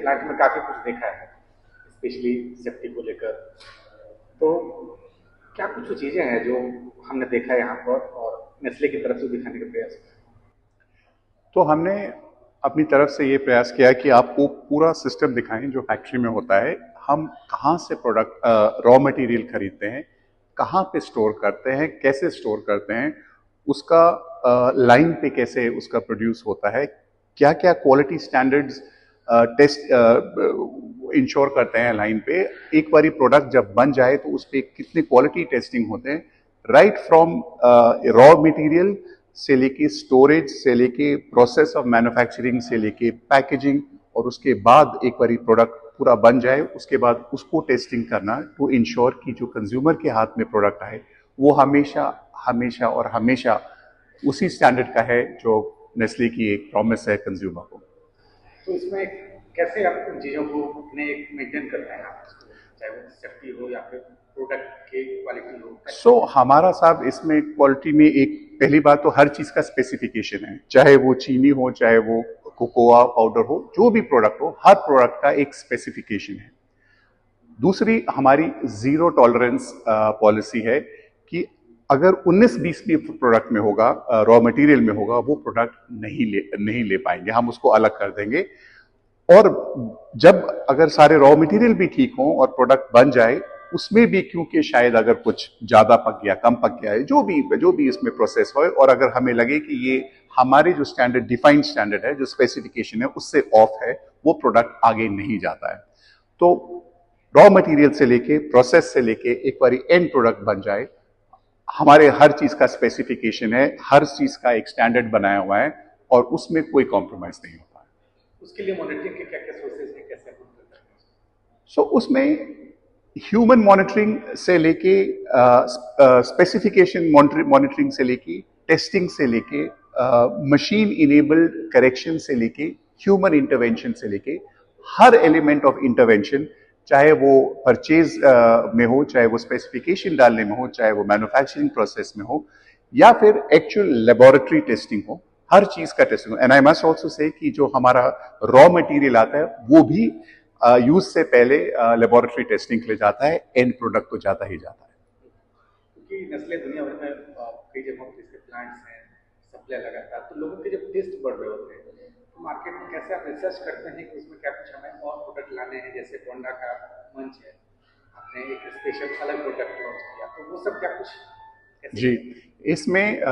Plant में काफी कुछ देखा है, स्पेशली सेफ्टी को लेकर। तो क्या कुछ चीजें हैं जो हमने देखा है यहाँ पर और नेस्ले की तरफ से दिखाने का प्रयास किया? तो हमने अपनी तरफ से ये प्रयास किया कि आपको पूरा सिस्टम दिखाएं जो फैक्ट्री में होता है। हम कहाँ से प्रोडक्ट रॉ मटेरियल खरीदते हैं, कहाँ पे स्टोर करते हैं, कैसे स्टोर करते हैं, उसका लाइन पे कैसे उसका प्रोड्यूस होता है, क्या क्या क्वालिटी स्टैंडर्ड्स टेस्ट इंश्योर करते हैं लाइन पे। एक बारी प्रोडक्ट जब बन जाए तो उस पर कितने क्वालिटी टेस्टिंग होते हैं, राइट फ्रॉम रॉ मटेरियल से लेके स्टोरेज से लेके प्रोसेस ऑफ मैन्युफैक्चरिंग से लेके पैकेजिंग, और उसके बाद एक बारी प्रोडक्ट पूरा बन जाए उसके बाद उसको टेस्टिंग करना टू इंश्योर कि जो कंज्यूमर के हाथ में प्रोडक्ट आए वो हमेशा हमेशा और हमेशा उसी स्टैंडर्ड का है जो नेस्ले की एक प्रॉमिस है कंज्यूमर को। तो इसमें कैसे आप उन चीजों को अपने एक मेंटेन करते हैं आप इसको, चाहे वो सेफ्टी हो या फिर प्रोडक्ट की क्वालिटी हो? हमारा साहब इसमें क्वालिटी में एक पहली बात तो हर चीज का स्पेसिफिकेशन है, चाहे वो चीनी हो, चाहे वो कोकोआ पाउडर हो, जो भी प्रोडक्ट हो, हर प्रोडक्ट का एक स्पेसिफिकेशन है। दूसरी हमारी जीरो टॉलरेंस पॉलिसी है कि अगर 19-20 भी प्रोडक्ट में होगा, रॉ मटेरियल में होगा, वो प्रोडक्ट नहीं ले पाएंगे, हम उसको अलग कर देंगे। और जब अगर सारे रॉ मटेरियल भी ठीक हो और प्रोडक्ट बन जाए, उसमें भी क्योंकि शायद अगर कुछ ज्यादा पक गया, कम पक गया है, जो भी इसमें प्रोसेस हो, और अगर हमें लगे कि ये हमारे जो स्टैंडर्ड डिफाइंड स्टैंडर्ड है, जो स्पेसिफिकेशन है, उससे ऑफ है, वो प्रोडक्ट आगे नहीं जाता है। तो रॉ मटेरियल से लेके प्रोसेस से लेके एक बार एंड प्रोडक्ट बन जाए, हमारे हर चीज का स्पेसिफिकेशन है, हर चीज का एक स्टैंडर्ड बनाया हुआ है और उसमें कोई कॉम्प्रोमाइज नहीं होता है। उसके लिए मॉनिटरिंग के क्या क्या सोर्सेज हैं, कैसे आप करते हैं? उसमें ह्यूमन मॉनिटरिंग से लेके स्पेसिफिकेशन मॉनिटरिंग से लेके टेस्टिंग से लेके मशीन इनेबल्ड करेक्शन से लेके ह्यूमन इंटरवेंशन से लेके हर एलिमेंट ऑफ इंटरवेंशन, चाहे वो परचेज में हो, चाहे वो स्पेसिफिकेशन डालने में हो, चाहे वो मैन्युफैक्चरिंग प्रोसेस में हो, या फिर एक्चुअल लेबोरेटरी टेस्टिंग हो, हर चीज का टेस्टिंग हो। And I must also say कि जो हमारा रॉ मटेरियल आता है वो भी यूज से पहले लेबोरेटरी टेस्टिंग के लिए जाता है, एंड प्रोडक्ट तो जाता ही जाता है। क्योंकि नेस्ले दुनिया भर में कई जगहों पर इसके प्लांट्स हैं, सप्लाई लगातार, तो लोगों के जब टेस्ट बढ़ रहे होते हैं तो मार्केट में कैसे आप रिसर्च करते हैं कि उसमें क्या कुछ हमें और प्रोडक्ट लाने हैं? जैसे होंडा का मंच है, आपने एक स्पेशल अलग प्रोडक्ट लॉन्च किया, तो वो सब क्या कुछ जी, इसमें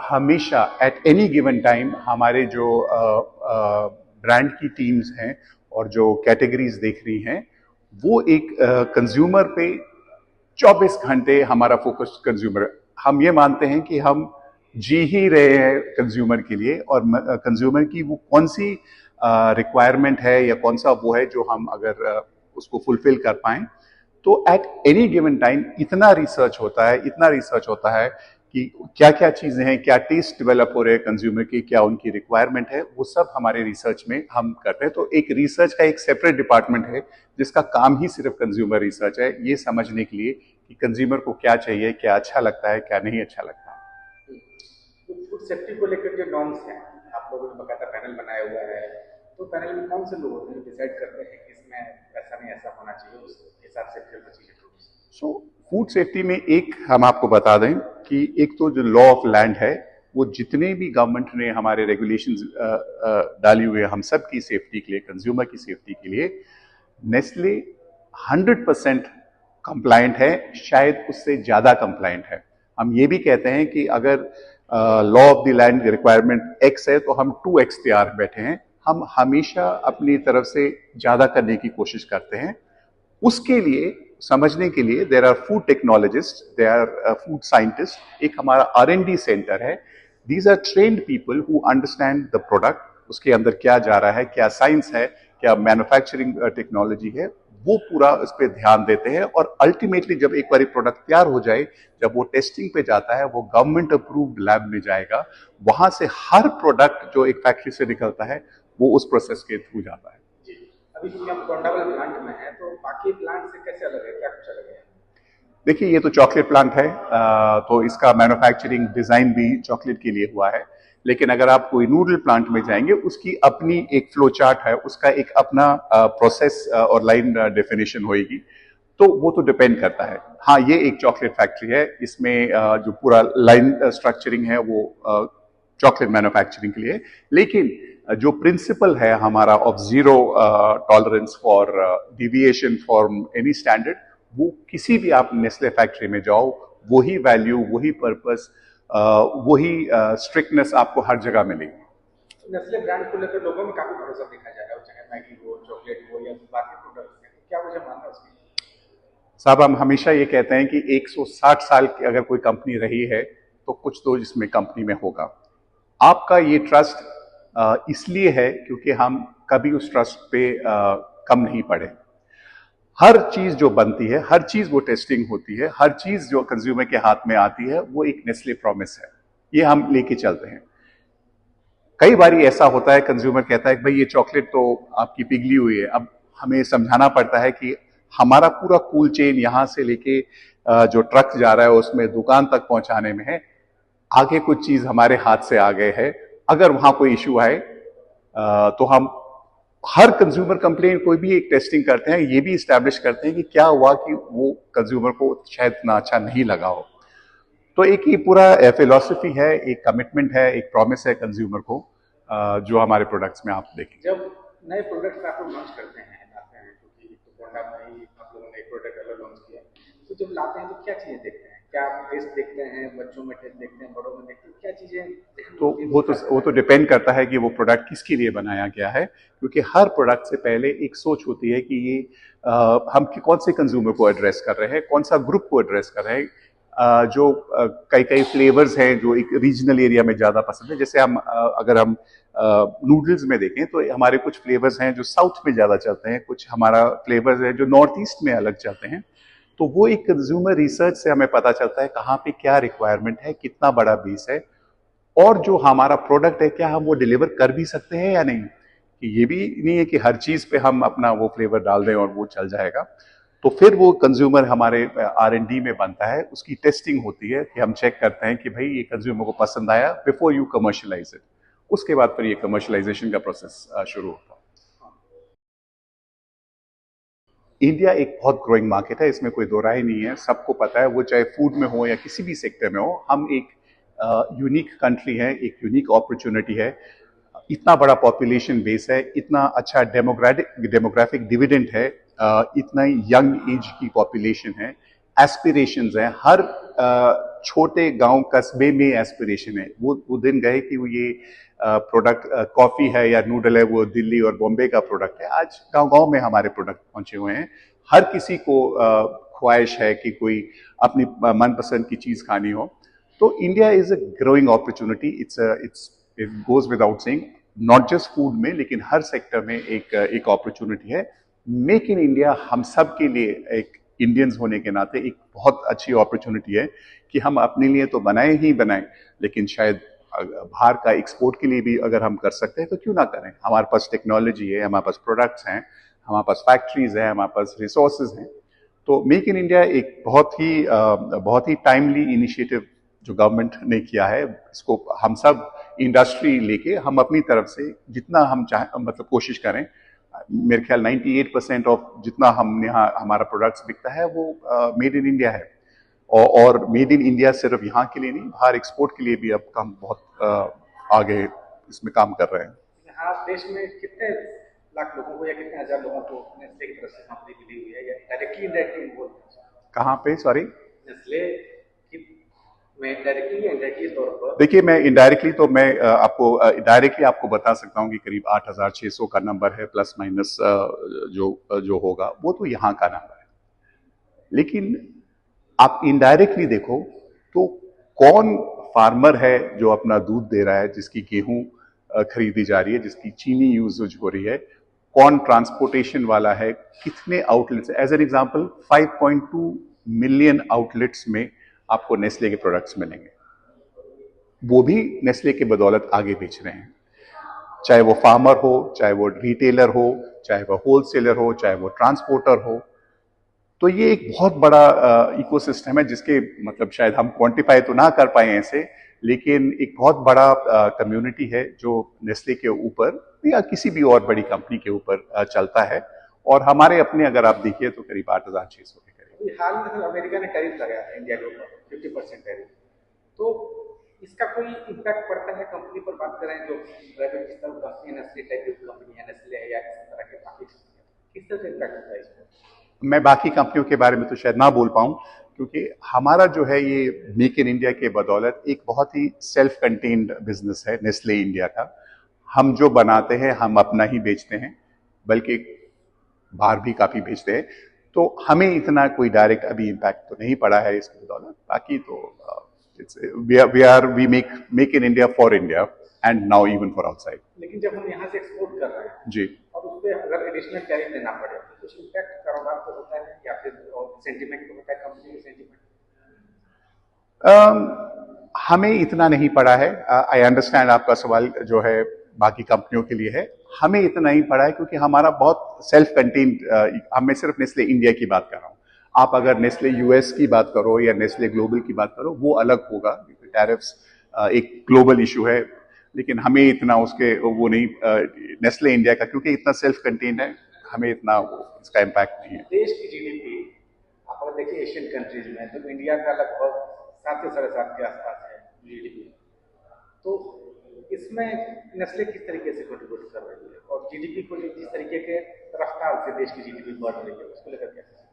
हमेशा एट एनी गिवन टाइम हमारे जो ब्रांड की टीम्स हैं और जो कैटेगरीज देख रही हैं, वो एक कंज्यूमर पे 24 घंटे हमारा फोकस कंज्यूमर। हम ये मानते हैं कि हम जी ही रहे हैं कंज्यूमर के लिए, और कंज्यूमर की वो कौन सी रिक्वायरमेंट है या कौन सा वो है जो हम अगर उसको फुलफिल कर पाएं, तो एट एनी गिवन टाइम इतना रिसर्च होता है कि क्या क्या चीजें हैं, क्या टेस्ट डेवलप हो रहे हैं कंज्यूमर की, क्या उनकी रिक्वायरमेंट है, वो सब हमारे रिसर्च में हम करते हैं। तो एक रिसर्च का एक सेपरेट डिपार्टमेंट है जिसका काम ही सिर्फ कंज्यूमर रिसर्च है, ये समझने के लिए कि कंज्यूमर को क्या चाहिए, क्या अच्छा लगता है, क्या नहीं अच्छा लगता है। तो फूड सेफ्टी को लेकर जो नॉर्म्स हैं, आप लोगों ने बकायदा पैनल बनाया हुआ है, तो पैनल में कौन से लोग होते हैं डिसाइड करते हैं कि इसमें ऐसा नहीं ऐसा होना चाहिए, उस हिसाब से फिर वो चीजें? फूड सेफ्टी में एक हम आपको बता दें कि एक तो जो लॉ ऑफ लैंड है, वो जितने भी गवर्नमेंट ने हमारे रेगुलेशंस डाली हुई है हम सब की सेफ्टी के लिए, कंज्यूमर की सेफ्टी के लिए, नेस्ले 100% कंप्लायंट है, शायद उससे ज्यादा कंप्लायंट है। हम ये भी कहते हैं कि अगर law of the land requirement x है तो हम 2x तैयार बैठे हैं। हम हमेशा अपनी तरफ से ज्यादा करने की कोशिश करते हैं। उसके लिए समझने के लिए there are food technologist, there are food scientist, एक हमारा R&D सेंटर है। These are trained people who understand the product, उसके अंदर क्या जा रहा है, क्या साइंस है, क्या मैन्युफैक्चरिंग टेक्नोलॉजी है, वो पूरा उस पर ध्यान देते हैं। और अल्टीमेटली जब एक बार प्रोडक्ट तैयार हो जाए, जब वो टेस्टिंग पे जाता है, वो गवर्नमेंट अप्रूव्ड लैब में जाएगा, वहां से हर प्रोडक्ट जो एक फैक्ट्री से निकलता है वो उस प्रोसेस के थ्रू जाता है। अभी क्योंकि हम होंडा वाले प्लांट में है, तो बाकी प्लांट से कैसे अलग है, क्या कुछ अलग है? देखिए, ये तो चॉकलेट प्लांट है, तो इसका मैन्युफैक्चरिंग डिजाइन भी चॉकलेट के लिए हुआ है। लेकिन अगर आप कोई नूडल प्लांट में जाएंगे, उसकी अपनी एक फ्लो चार्ट है, उसका एक अपना प्रोसेस और लाइन डेफिनेशन होगी। तो वो तो डिपेंड करता है। हाँ, ये एक चॉकलेट फैक्ट्री है, इसमें जो पूरा लाइन स्ट्रक्चरिंग है वो चॉकलेट मैन्युफैक्चरिंग के लिए, लेकिन जो प्रिंसिपल है हमारा of zero tolerance for deviation from any standard, वो किसी भी आप नेस्ले फैक्ट्री में जाओ, वही वैल्यू, वही पर्पस, वही स्ट्रिक्टनेस आपको हर जगह मिलेगी। नेस्ले ब्रांड को लेकर लोगों में काफी भरोसा देखा जा रहा है, चाहे मैगी हो, चॉकलेट हो या बाकी प्रोडक्ट्स हैं, क्या मुझे मानना है उसमें? साहब, हम हमेशा ये कहते हैं कि 160 साल की अगर कोई कंपनी रही है तो कुछ तो इसमें कंपनी में होगा। आपका ये ट्रस्ट इसलिए है क्योंकि हम कभी उस ट्रस्ट पे कम नहीं पड़े। हर चीज जो बनती है, हर चीज वो टेस्टिंग होती है, हर चीज जो कंज्यूमर के हाथ में आती है, वो एक नेस्ले प्रॉमिस है, ये हम लेके चलते हैं। कई बार ऐसा होता है, कंज्यूमर कहता है कि भाई ये चॉकलेट तो आपकी पिघली हुई है। अब हमें समझाना पड़ता है कि हमारा पूरा कूल चेन यहां से लेके जो ट्रक जा रहा है उसमें दुकान तक पहुंचाने में है, आगे कुछ चीज हमारे हाथ से आ गए है। अगर वहां कोई इश्यू आए तो हम हर कंज्यूमर कंप्लेंट कोई भी एक टेस्टिंग करते हैं, ये भी इस्टेब्लिश करते हैं कि क्या हुआ कि वो कंज्यूमर को शायद इतना अच्छा नहीं लगा हो। तो एक ये पूरा फिलॉसफी है, एक कमिटमेंट है, एक प्रॉमिस है कंज्यूमर को, जो हमारे प्रोडक्ट्स में आप देखेंगे। जब नए प्रोडक्ट्स आप लोग लॉन्च करते हैं, लाते हैं, क्योंकि तो होंडा में ही आप लोगों ने एक प्रोडक्ट अलग लॉन्च किया, तो जब लाते हैं तो क्या चीजें देखते हैं? क्या आप टेस्ट देखते हैं, बच्चों में टेस्ट देखते हैं, बड़ों में देखते हैं, क्या चीजें? तो वो तो डिपेंड करता है कि वो प्रोडक्ट किसके लिए बनाया गया है, क्योंकि हर प्रोडक्ट से पहले एक सोच होती है कि ये हम कौन से कंज्यूमर को एड्रेस कर रहे हैं, कौन सा ग्रुप को एड्रेस कर रहे हैं। जो कई कई फ्लेवर्स हैं जो एक रीजनल एरिया में ज़्यादा पसंद है, जैसे हम अगर हम नूडल्स में देखें तो हमारे कुछ फ्लेवर्स हैं जो साउथ में ज़्यादा चलते हैं, कुछ हमारा फ्लेवर्स हैं जो नॉर्थ ईस्ट में अलग चलते हैं। तो वो एक कंज्यूमर रिसर्च से हमें पता चलता है कहाँ पे क्या रिक्वायरमेंट है, कितना बड़ा बेस है, और जो हमारा प्रोडक्ट है क्या हम वो डिलीवर कर भी सकते हैं या नहीं। कि ये भी नहीं है कि हर चीज़ पे हम अपना वो फ्लेवर डाल दें और वो चल जाएगा। तो फिर वो कंज्यूमर हमारे R&D में बनता है, उसकी टेस्टिंग होती है कि हम चेक करते हैं कि भाई ये कंज्यूमर को पसंद आया बिफोर यू कमर्शियलाइज इट। उसके बाद फिर ये कमर्शियलाइजेशन का प्रोसेस शुरू होता है। इंडिया एक बहुत ग्रोइंग मार्केट है, इसमें कोई दो राय नहीं है, सबको पता है, वो चाहे फूड में हो या किसी भी सेक्टर में हो। हम एक यूनिक कंट्री है, एक यूनिक अपॉर्चुनिटी है। इतना बड़ा पॉपुलेशन बेस है, इतना अच्छा डेमोग्राफिक डिविडेंड है, इतना यंग एज की पॉपुलेशन है, एस्पिरेशंस हैं, हर छोटे गांव कस्बे में एस्पिरेशन है। वो दिन गए कि वो ये प्रोडक्ट कॉफी है या नूडल है वो दिल्ली और बॉम्बे का प्रोडक्ट है। आज गांव गांव में हमारे प्रोडक्ट पहुंचे हुए हैं। हर किसी को ख्वाहिश है कि कोई अपनी मनपसंद की चीज खानी हो। तो India is a growing opportunity, it goes without saying, not just food में लेकिन हर सेक्टर में एक अपॉर्चुनिटी है। मेक इन इंडिया हम सब के लिए, एक इंडियंस होने के नाते, एक बहुत अच्छी अपॉर्चुनिटी है कि हम अपने लिए तो बनाए ही बनाए, लेकिन शायद बाहर का एक्सपोर्ट के लिए भी अगर हम कर सकते हैं तो क्यों ना करें। हमारे पास टेक्नोलॉजी है, हमारे पास प्रोडक्ट्स हैं, हमारे पास फैक्ट्रीज हैं, हमारे पास रिसोर्सेज हैं। तो मेक इन इंडिया एक बहुत ही टाइमली इनिशिएटिव जो गवर्नमेंट ने किया है। इसको हम सब इंडस्ट्री लेके हम अपनी तरफ से जितना हम चाहे मतलब कोशिश करें। मेरे ख्याल 98% ऑफ जितना हम यहाँ हमारा प्रोडक्ट्स बिकता है वो मेड इन इंडिया है। और मेड इन इंडिया सिर्फ यहाँ के लिए नहीं, बाहर एक्सपोर्ट के लिए भी अब हम बहुत आगे इसमें काम कर रहे हैं। यहाँ देश में कितने लाख लोगों को या कितने हजार लोगों को नेस्ले की तरफ से नौकरी मिली हुई है, या डायरेक्टली इनडायरेक्टली इन्वॉल्व? कहाँ पे? सॉरी, नेस्ले में डायरेक्टली या इनडायरेक्टली तौर पर? देखिए, मैं इनडायरेक्टली तो मैं आपको डायरेक्टली आपको बता सकता हूँ कि करीब 8,600 का नंबर है, प्लस माइनस जो होगा वो तो यहाँ का नंबर है। लेकिन आप इनडायरेक्टली देखो तो कौन फार्मर है जो अपना दूध दे रहा है, जिसकी गेहूं खरीदी जा रही है, जिसकी चीनी यूज हो रही है, कौन ट्रांसपोर्टेशन वाला है, कितने outlets. As an example 5.2 million outlets में आपको नेस्ले के प्रोडक्ट्स मिलेंगे, वो भी नेस्ले के बदौलत आगे बेच रहे हैं। चाहे वो फार्मर हो, चाहे वो रिटेलर हो, चाहे वो होलसेलर हो, चाहे वो ट्रांसपोर्टर हो। तो ये एक बहुत बड़ा इकोसिस्टम है जिसके मतलब शायद हम क्वांटिफाई तो ना कर पाए ऐसे, लेकिन एक बहुत बड़ा कम्युनिटी है जो नेस्ले के ऊपर या किसी भी और बड़ी कंपनी के ऊपर चलता है। और हमारे अपने अगर आप देखिए तो करीब 8,600 के करीब। अभी हाल में अमेरिका ने टैरिफ लगाया है इंडिया के ऊपर 50% टैरिफ, तो इसका कोई इम्पैक्ट पड़ता है कंपनी पर? बात करें जो प्राइवेट जिस तरह कंपनी है, नेस्ले टाइप की कंपनी है, नेस्ले है या इस तरह के बाकी किस तरह से इम्पैक्ट होता है इसको? मैं बाकी कंपनियों के बारे में तो शायद ना बोल पाऊं, क्योंकि हमारा जो है ये मेक इन इंडिया के बदौलत एक बहुत ही सेल्फ कंटेन्ड बिजनेस है नेस्ले इंडिया का। हम जो बनाते हैं हम अपना ही बेचते हैं, बल्कि बाहर भी काफी बेचते हैं, तो हमें इतना कोई डायरेक्ट अभी इम्पैक्ट तो नहीं पड़ा है इसकी बदौलत। बाकी तो we make in India for India and now even for outside. लेकिन जब हम यहाँ से एक्सपोर्ट कर रहे हैं जी, और उस पर अगर एडिशनल टैरिफ देना पड़े तो कुछ इम्पैक्ट कारोबार को होता है या फिर सेंटीमेंट को होता है, कंपनी के सेंटीमेंट? हमें इतना नहीं पड़ा है। आई अंडरस्टैंड आपका सवाल जो है बाकी कंपनियों के लिए है, हमें इतना नहीं पड़ा है क्योंकि हमारा बहुत सेल्फ कंटेन्ड, मैं सिर्फ नेस्ले इंडिया की बात कर रहा हूँ। आप अगर नेस्ले यूएस की बात करो या नेस्ले ग्लोबल की बात करो वो अलग होगा, क्योंकि टैरिफ्स एक ग्लोबल इशू है। लेकिन हमें इतना उसके वो नहीं, नेस्ले इंडिया का क्योंकि इतना सेल्फ कंटेन्ड है, हमें इतना इसका इम्पैक्ट नहीं है। देश की जीडीपी आप अगर देखिए एशियन कंट्रीज में तो इंडिया का लगभग 7 से 7.5 के आसपास है जीडीपी, तो इसमें नेस्ले किस तरीके से कंट्रीब्यूट कर रही है और जीडीपी को जिस तरीके के रफ्तार से देश की जीडीपी बढ़ रही है उसको लेकर कैसे?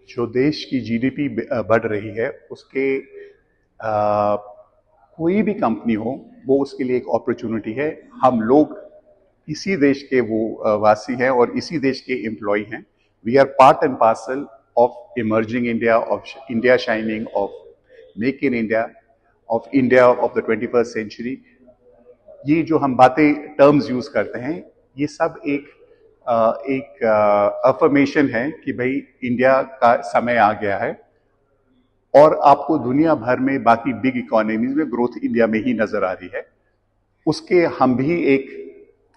जो देश की जीडीपी बढ़ रही है उसके कोई भी कंपनी हो वो उसके लिए एक अपॉर्चुनिटी है। हम लोग इसी देश के वो वासी हैं और इसी देश के एम्प्लॉय हैं। We are part and parcel of emerging India, of India shining, of make in India, of India of the 21st century. ये जो हम बातें टर्म्स यूज करते हैं ये सब एक अफर्मेशन है कि भाई इंडिया का समय आ गया है और आपको दुनिया भर में बाकी बिग इकोनॉमीज में ग्रोथ इंडिया में ही नजर आ रही है। उसके हम भी एक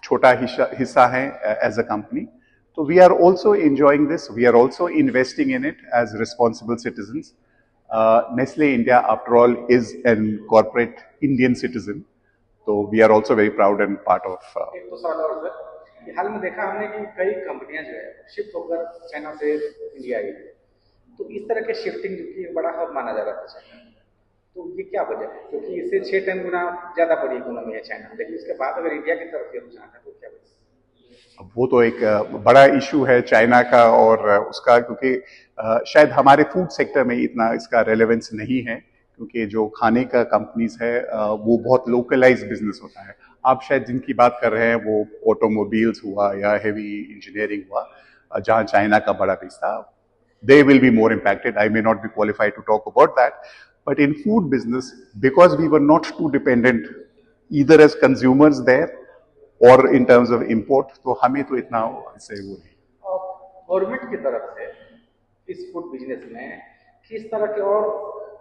छोटा हिस्सा है एज अ कंपनी। तो we are also enjoying this, we are also investing in it as responsible citizens. Nestle India after all is an corporate Indian citizen, तो we are also very proud and part of. एक तो सवाल और sir, हाल में देखा हमने कि कई कंपनियां जो है शिफ्ट होकर चाइना से इंडिया आई है, तो इस तरह के शिफ्टिंग जो कि बड़ा हब माना जा रहा था चाइना, तो ये क्या वजह है? क्योंकि इससे 6 गुना ज्यादा बड़ी इकोनॉमी है चाइना, लेकिन उसके बाद अगर इंडिया की तरफ ये रुझान है तो क्या वजह? वो तो एक बड़ा इशू है चाइना का और उसका, क्योंकि शायद हमारे फूड सेक्टर में इतना इसका रेलेवेंस नहीं है, क्योंकि जो खाने का कंपनीज है वो बहुत लोकलाइज बिजनेस होता है। आप शायद जिनकी बात कर रहे हैं वो ऑटोमोबाइल्स हुआ या हेवी इंजीनियरिंग हुआ, जहां चाइना का बड़ा पीस था, they will be more impacted. I may not be qualified to talk about that, but in food business, because we were not too dependent either as consumers there or in terms of import, तो हमें तो इतना से वो नहीं। और government की तरफ से इस फूड बिजनेस में किस तरह के और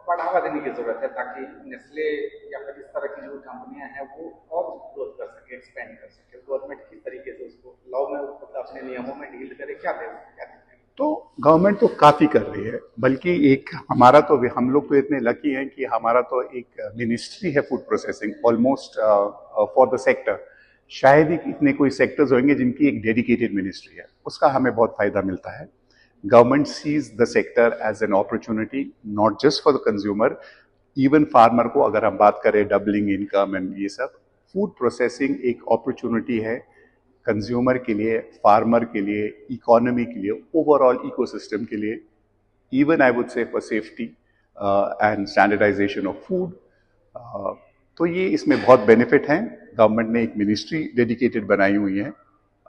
बढ़ावा देने की जरूरत है ताकि नेस्ले या फिर इस तरह की जो कंपनियां हैं वो और ग्रोथ कर सके, एक्सपेंड कर सके? गवर्नमेंट किस तरीके से उसको लॉ में अपने नियमों में डील करे, क्या दे? तो गवर्नमेंट तो काफी कर रही है, बल्कि एक हमारा तो, हम लोग तो इतने लकी हैं कि हमारा तो एक मिनिस्ट्री है food processing almost for the sector. शायद ही इतने कोई सेक्टर्स होंगे जिनकी एक डेडिकेटेड मिनिस्ट्री है, उसका हमें बहुत फायदा मिलता है। Government sees the sector as an opportunity not just for the consumer, even farmer को अगर हम बात करें डबलिंग इनकम एंड ये सब, फूड प्रोसेसिंग एक अपॉर्चुनिटी है कंज्यूमर के लिए, फार्मर के लिए, इकोनॉमी के लिए, ओवरऑल इकोसिस्टम के लिए, even I would say for safety and standardisation of food. तो ये इसमें बहुत बेनिफिट हैं। गवर्नमेंट ने एक मिनिस्ट्री डेडिकेटेड बनाई हुई है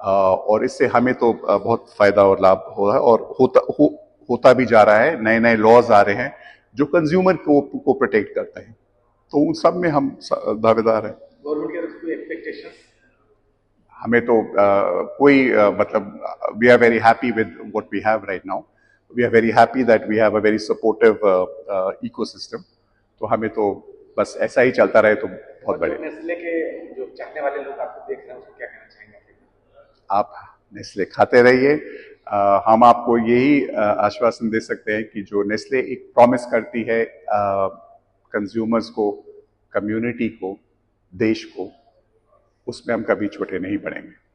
और इससे हमें तो बहुत फायदा और लाभ हो रहा है और होता भी जा रहा है। नए नए लॉज आ रहे हैं जो कंज्यूमर को प्रोटेक्ट करते हैं, तो उन सब में हम दावेदार हैं। गवर्नमेंट की तरफ से एक्सपेक्टेशन हमें तो कोई मतलब we are very happy with what we have right now. We are very happy that we have a very supportive ecosystem. तो हमें तो बस ऐसा ही चलता रहे तो बहुत बढ़िया। नेस्ले के जो चाहने वाले लोग आपको देख रहे हैं उसको क्या कहना चाहेंगे? आप नेस्ले खाते रहिए। हम आपको यही आश्वासन दे सकते हैं कि जो नेस्ले एक प्रॉमिस करती है कंज्यूमर्स को, कम्युनिटी को, देश को, उसमें हम कभी छोटे नहीं पड़ेंगे।